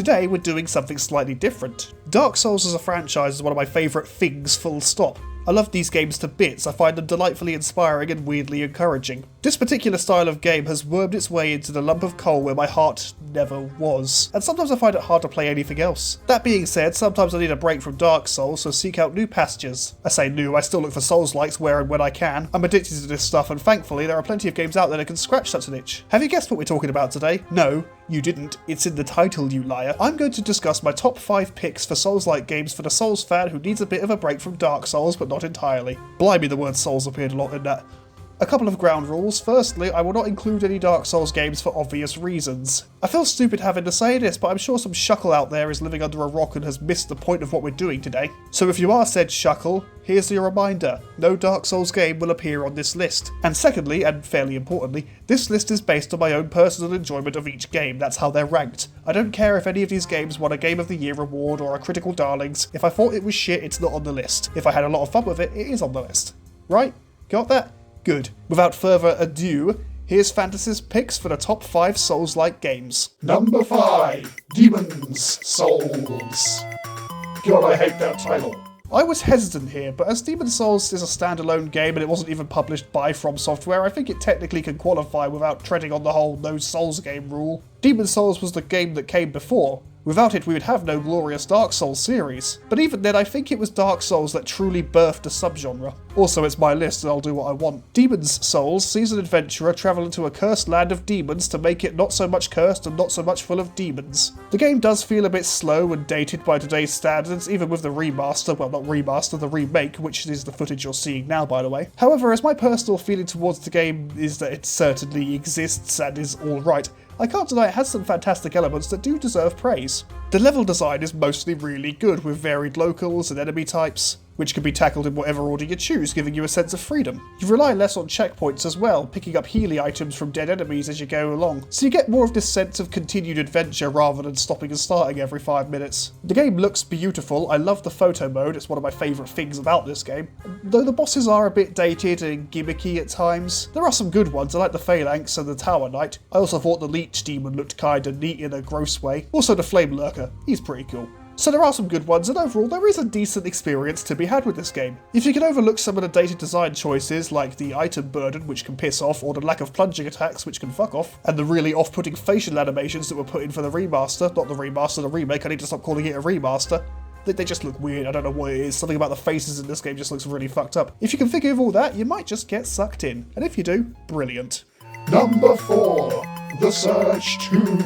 Today we're doing something slightly different. Dark Souls as a franchise is one of my favourite things, full stop. I love these games to bits, I find them delightfully inspiring and weirdly encouraging. This particular style of game has wormed its way into the lump of coal where my heart never was, and sometimes I find it hard to play anything else. That being said, sometimes I need a break from Dark Souls, so seek out new pastures. I say new, I still look for Souls-likes where and when I can. I'm addicted to this stuff, and thankfully there are plenty of games out there that can scratch such an itch. Have you guessed what we're talking about today? No, you didn't. It's in the title, you liar. I'm going to discuss my top 5 picks for Souls-like games for the Souls fan who needs a bit of a break from Dark Souls, but not entirely. Blimey, the word Souls appeared a lot in that. A couple of ground rules. Firstly, I will not include any Dark Souls games for obvious reasons. I feel stupid having to say this, but I'm sure some shuckle out there is living under a rock and has missed the point of what we're doing today. So if you are said shuckle, here's your reminder. No Dark Souls game will appear on this list. And secondly, and fairly importantly, this list is based on my own personal enjoyment of each game. That's how they're ranked. I don't care if any of these games won a Game of the Year award or a Critical Darlings. If I thought it was shit, it's not on the list. If I had a lot of fun with it, it is on the list. Right? Got that? Good. Without further ado, here's Phantus's picks for the top 5 Souls-like games. Number 5, Demon's Souls. God, I hate that title. I was hesitant here, but as Demon's Souls is a standalone game and it wasn't even published by From Software, I think it technically can qualify without treading on the whole no Souls game rule. Demon's Souls was the game that came before. Without it, we would have no glorious Dark Souls series. But even then, I think it was Dark Souls that truly birthed a subgenre. Also, it's my list and I'll do what I want. Demon's Souls sees an adventurer travel into a cursed land of demons to make it not so much cursed and not so much full of demons. The game does feel a bit slow and dated by today's standards, even with the remaster, well not remaster, the remake, which is the footage you're seeing now by the way. However, as my personal feeling towards the game is that it certainly exists and is alright, I can't deny it has some fantastic elements that do deserve praise. The level design is mostly really good, with varied locals and enemy types, which can be tackled in whatever order you choose, giving you a sense of freedom. You rely less on checkpoints as well, picking up Healy items from dead enemies as you go along, so you get more of this sense of continued adventure rather than stopping and starting every 5 minutes. The game looks beautiful, I love the photo mode, it's one of my favourite things about this game. Though the bosses are a bit dated and gimmicky at times, there are some good ones, I like the Phalanx and the Tower Knight. I also thought the Leech Demon looked kinda neat in a gross way. Also the Flame Lurker, he's pretty cool. So there are some good ones, and overall there is a decent experience to be had with this game. If you can overlook some of the dated design choices, like the item burden, which can piss off, or the lack of plunging attacks, which can fuck off, and the really off-putting facial animations that were put in for the remaster, not the remaster, the remake, I need to stop calling it a remaster. They just look weird, I don't know what it is, something about the faces in this game just looks really fucked up. If you can figure all that, you might just get sucked in, and if you do, brilliant. Number 4, The Surge 2.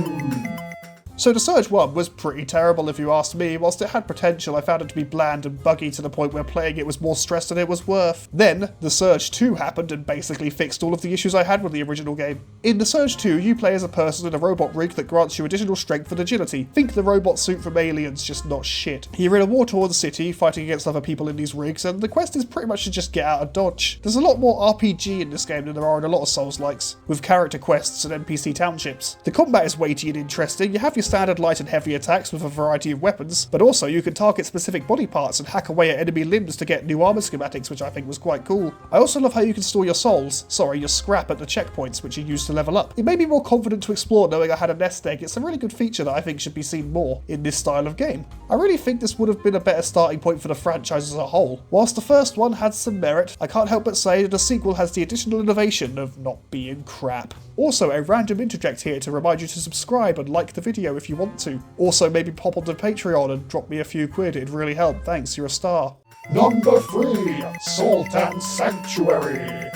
So the Surge 1 was pretty terrible if you asked me. Whilst it had potential, I found it to be bland and buggy to the point where playing it was more stress than it was worth. Then, the Surge 2 happened and basically fixed all of the issues I had with the original game. In the Surge 2, you play as a person in a robot rig that grants you additional strength and agility. Think the robot suit from Aliens, just not shit. You're in a war-torn city, fighting against other people in these rigs, and the quest is pretty much to just get out of Dodge. There's a lot more RPG in this game than there are in a lot of Souls-likes, with character quests and NPC townships. The combat is weighty and interesting, you have your standard light and heavy attacks with a variety of weapons, but also you can target specific body parts and hack away at enemy limbs to get new armor schematics, which I think was quite cool. I also love how you can store your your scrap at the checkpoints, which you use to level up. It made me more confident to explore knowing I had a nest egg. It's a really good feature that I think should be seen more in this style of game. I really think this would have been a better starting point for the franchise as a whole. Whilst the first one had some merit, I can't help but say that the sequel has the additional innovation of not being crap. Also, a random interject here to remind you to subscribe and like the video if you want to. Also, maybe pop onto Patreon and drop me a few quid, it'd really help, thanks, you're a star. Number 3, Sultan Sanctuary.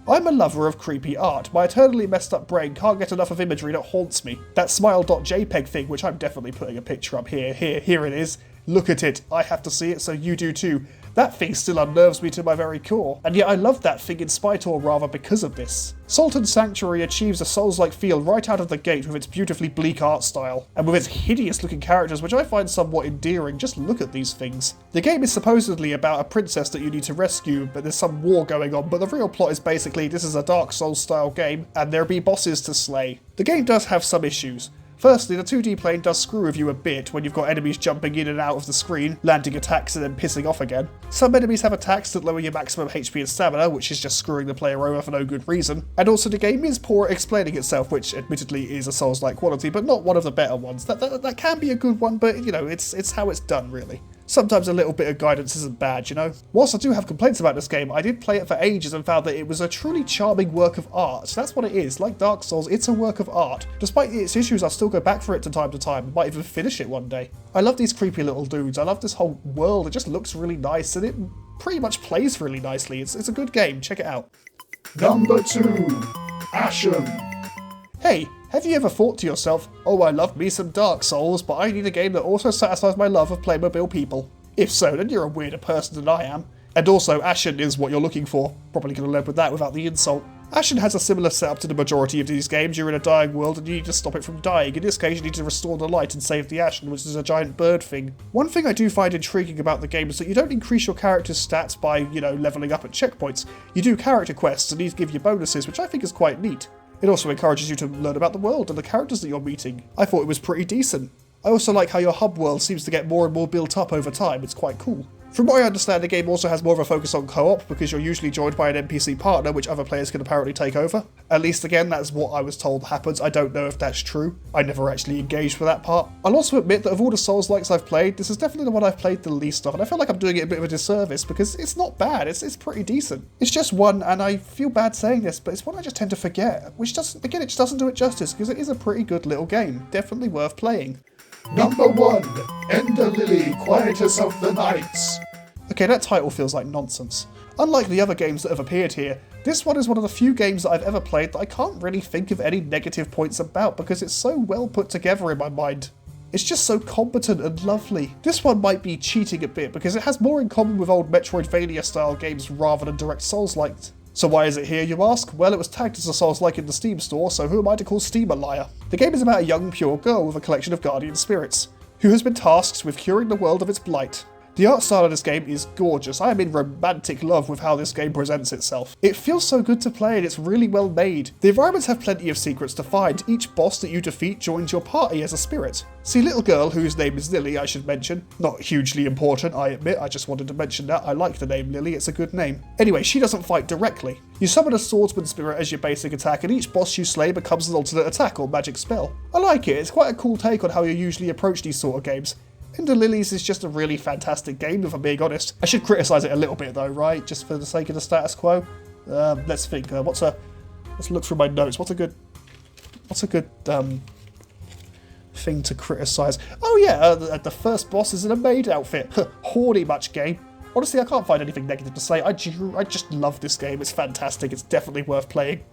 I'm a lover of creepy art. My eternally messed up brain can't get enough of imagery that haunts me. That smile.jpg thing, which I'm definitely putting a picture up here it is. Look at it. I have to see it, so you do too. That thing still unnerves me to my very core, and yet I love that thing in spite or rather because of this. Sultan Sanctuary achieves a Souls-like feel right out of the gate with its beautifully bleak art style, and with its hideous looking characters which I find somewhat endearing. Just look at these things. The game is supposedly about a princess that you need to rescue, but there's some war going on, but the real plot is basically this is a Dark Souls style game, and there be bosses to slay. The game does have some issues. Firstly, the 2D plane does screw with you a bit when you've got enemies jumping in and out of the screen, landing attacks and then pissing off again. Some enemies have attacks that lower your maximum HP and stamina, which is just screwing the player over for no good reason. And also the game is poor at explaining itself, which admittedly is a Souls-like quality, but not one of the better ones. That can be a good one, but you know, it's how it's done really. Sometimes a little bit of guidance isn't bad, you know? Whilst I do have complaints about this game, I did play it for ages and found that it was a truly charming work of art. That's what it is. Like Dark Souls, it's a work of art. Despite its issues, I'll still go back for it from time to time. I might even finish it one day. I love these creepy little dudes. I love this whole world. It just looks really nice and it pretty much plays really nicely. It's a good game. Check it out. Number 2. Ashen. Hey, have you ever thought to yourself, oh, I love me some Dark Souls, but I need a game that also satisfies my love of Playmobil people? If so, then you're a weirder person than I am. And also, Ashen is what you're looking for. Probably could have led with that without the insult. Ashen has a similar setup to the majority of these games. You're in a dying world and you need to stop it from dying. In this case, you need to restore the light and save the Ashen, which is a giant bird thing. One thing I do find intriguing about the game is that you don't increase your character's stats by, you know, leveling up at checkpoints. You do character quests and these give you bonuses, which I think is quite neat. It also encourages you to learn about the world and the characters that you're meeting. I thought it was pretty decent. I also like how your hub world seems to get more and more built up over time. It's quite cool. From what I understand, the game also has more of a focus on co-op because you're usually joined by an NPC partner, which other players can apparently take over. At least again, that's what I was told happens. I don't know if that's true. I never actually engaged with that part. I'll also admit that of all the Souls-likes I've played, this is definitely the one I've played the least of, and I feel like I'm doing it a bit of a disservice because it's not bad. It's pretty decent. It's just one, and I feel bad saying this, but it's one I just tend to forget, which doesn't, again, it just doesn't do it justice because it is a pretty good little game. Definitely worth playing. Number 1. Ender Lily, Quietus of the Nights. Okay, that title feels like nonsense. Unlike the other games that have appeared here, this one is one of the few games that I've ever played that I can't really think of any negative points about because it's so well put together in my mind. It's just so competent and lovely. This one might be cheating a bit because it has more in common with old Metroidvania style games rather than direct Souls-like. So why is it here, you ask? Well, it was tagged as a Souls-like in the Steam store, so who am I to call Steam a liar? The game is about a young, pure girl with a collection of guardian spirits, who has been tasked with curing the world of its blight. The art style of this game is gorgeous. I am in romantic love with how this game presents itself. It feels so good to play and it's really well made. The environments have plenty of secrets to find. Each boss that you defeat joins your party as a spirit. See, little girl, whose name is Lily, I should mention. Not hugely important, I admit. I just wanted to mention that. I like the name Lily. It's a good name. Anyway, she doesn't fight directly. You summon a swordsman spirit as your basic attack and each boss you slay becomes an alternate attack or magic spell. I like it. It's quite a cool take on how you usually approach these sort of games. Ender Lilies is just a really fantastic game, if I'm being honest. I should criticise it a little bit though, right? Just for the sake of the status quo. Let's think. Let's look through my notes. What's a good thing to criticise? Oh yeah, the first boss is in a maid outfit. Horny much game. Honestly, I can't find anything negative to say. I just love this game. It's fantastic. It's definitely worth playing.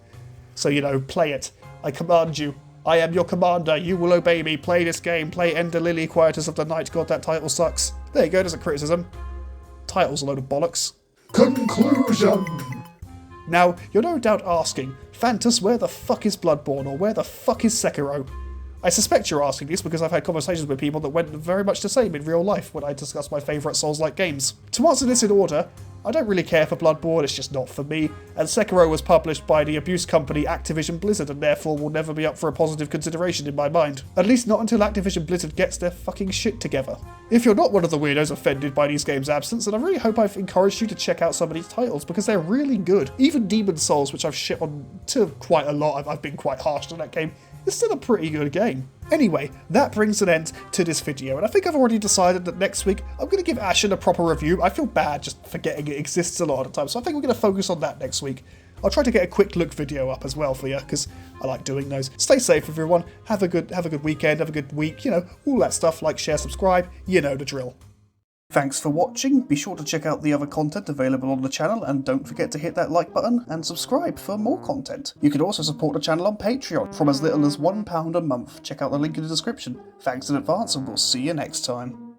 So, you know, play it. I command you. I am your commander, you will obey me, play this game, play Ender Lily, Quietus of the Night. God, that title sucks. There you go, there's a criticism. Title's a load of bollocks. Conclusion. Now, you're no doubt asking, Phantus, where the fuck is Bloodborne, or where the fuck is Sekiro? I suspect you're asking this because I've had conversations with people that went very much the same in real life when I discuss my favourite Souls-like games. To answer this in order, I don't really care for Bloodborne, it's just not for me, and Sekiro was published by the abuse company Activision Blizzard and therefore will never be up for a positive consideration in my mind. At least not until Activision Blizzard gets their fucking shit together. If you're not one of the weirdos offended by these games' absence, then I really hope I've encouraged you to check out some of these titles because they're really good. Even Demon Souls, which I've shit on to quite a lot, I've been quite harsh on that game, it's still a pretty good game. Anyway, that brings an end to this video, and I think I've already decided that next week I'm going to give Ashen a proper review. I feel bad just forgetting it exists a lot of the time, so I think we're going to focus on that next week. I'll try to get a quick look video up as well for you, because I like doing those. Stay safe, everyone. Have a good weekend, have a good week, you know, all that stuff. Like, share, subscribe, you know the drill. Thanks for watching. Be sure to check out the other content available on the channel and don't forget to hit that like button and subscribe for more content. You can also support the channel on Patreon from as little as £1 a month. Check out the link in the description. Thanks in advance and we'll see you next time.